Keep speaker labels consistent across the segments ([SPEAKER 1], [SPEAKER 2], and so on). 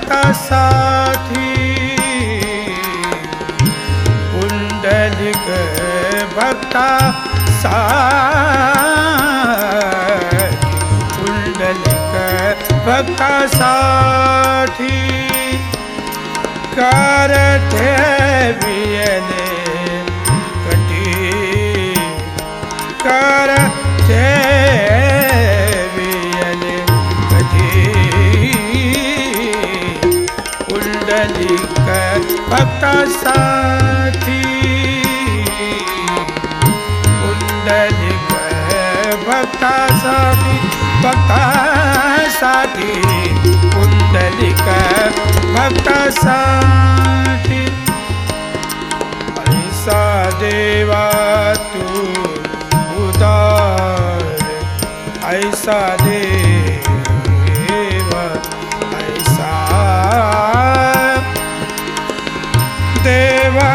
[SPEAKER 1] भक्तासाठी पुंडलिक भक्तासाठी पुंडलिक भक्तासाठी कर ठेविले कटी कर ठेविले कटी पुंडलिक भक्तासाठी पुंडलिक भक्तासाठी भक्तासाठी पुंडलिक भक्तासाठी ऐसा देवा तू उदार ऐसा देवा ऐसा देवा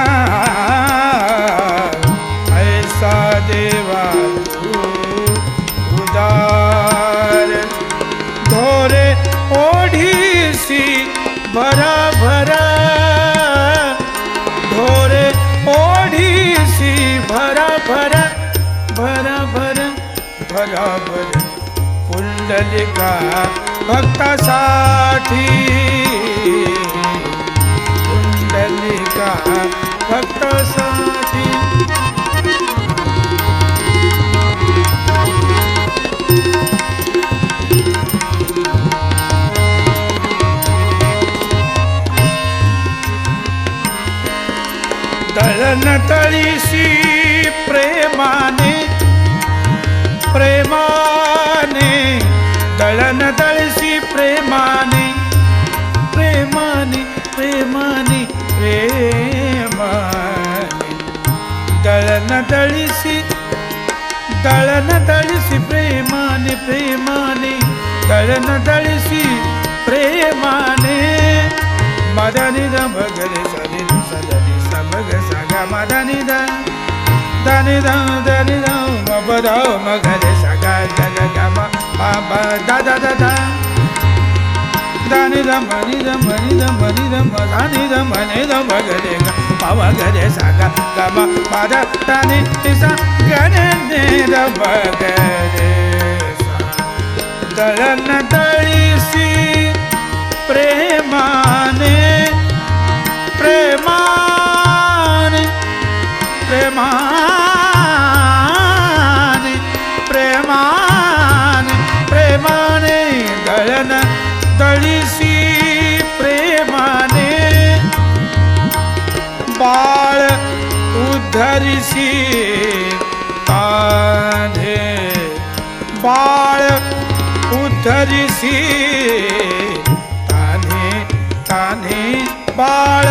[SPEAKER 1] ऐसा देवा तू उदार धोरे ओढीसी भरा भरा ढोरे ओढीसी भरा भरा भरा भरा भरा भरा पुंडलिका भक्तासाठी पुंडलिका भक्तासाठी दळण तळीसी प्रेमाने प्रेमाने दळण तळीसी प्रेमाने प्रेमाने प्रेमाने प्रेमाने दळण तळीसी प्रेमाने प्रेमाने दळण तळीसी प्रेमाने मदनी द भगरे सनी सदनी समग सगा मदनी द दनी द मबद मगरे सगा जग गम पापा दा दा दा दा दनी the money the money the money the मदानी द मनी द भगरे ग पावा गरे सगा गम पद दनी सा गरे द भगरे दळण तळीसी प्रेमाने प्रेमाने प्रेमाने प्रेमाने प्रेमाने दळण तळीसी प्रेमाने बाळ उद्धरिसी ताने बाळ उद्धरिसी ताने बाळ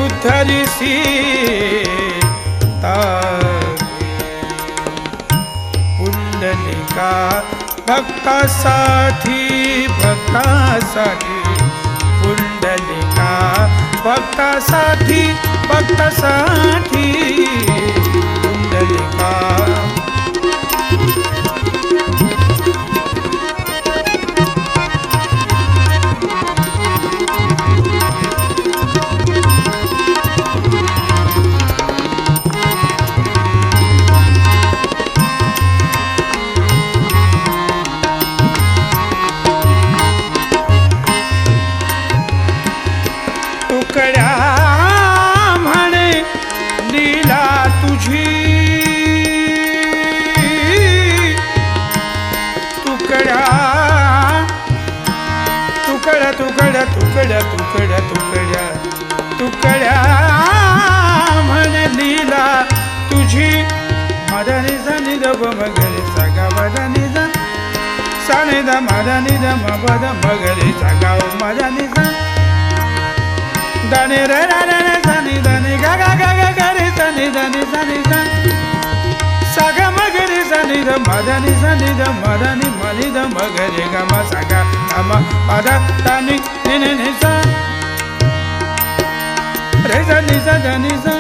[SPEAKER 1] उद्धरिसी पुंडलिका भक्तासाठी भक्तासाठी पुंडलिका भक्तासाठी भक्तासाठी पुंडलिका तुकड्या म्हणे लीला तुझी तुकड्या तुकड्या तुकड्या तुकड्या तुकड्या तुकड्या तुकड्या म्हणे लीला तुझी मदनी सनी द मगरे सगा मदनी सनी द मदनी द मबद मगरे सगा मदनी दनी रे रे रे सनी दनी गा गा गा गा गा रे सनी दनी सनी सा सगा मगरे सनी द मदनी सनी द मदनी मनी द मगरे गा म सगा म पद तनी नि नि सा रे सनी सा दनी सा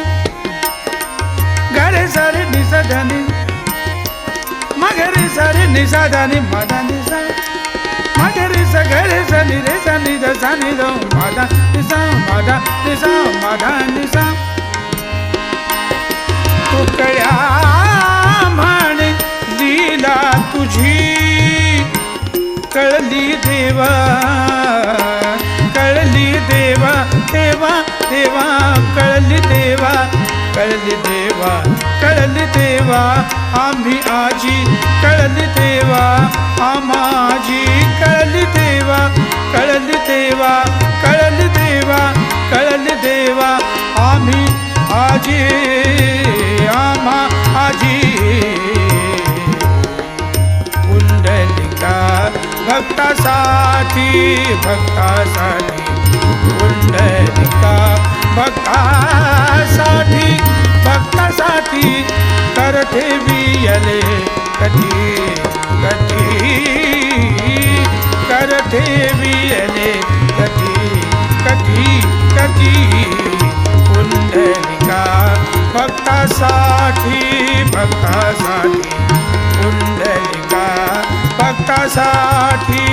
[SPEAKER 1] गा रे सा रे नि सा दनी मगरे सा रे नि सा दनी मदनी सा मगरे सा गरे सनि रे सनि द सनि द मादा निसा मादा निसा मादा निसा तुकड्या म्हणे लीला तुझी कळली देवा कळली देवा देवा देवा कळली देवा कळली देवा कळली देवा आम्ही आजी कळली देवा आमाजी कळली देवा कळली देवा कळली देवा कळली देवा आम्ही आजी आम्हा आजी पुंडलिका भक्तासाठी भक्तासाठी पुंडलिका भक्तासाठी भक्तासाठी कर ठेवियले कधी कधी कर ठेवियले कधी कधी कधी पुंडलिका भक्तासाठी भक्तासाठी पुंडलिका भक्तासाठी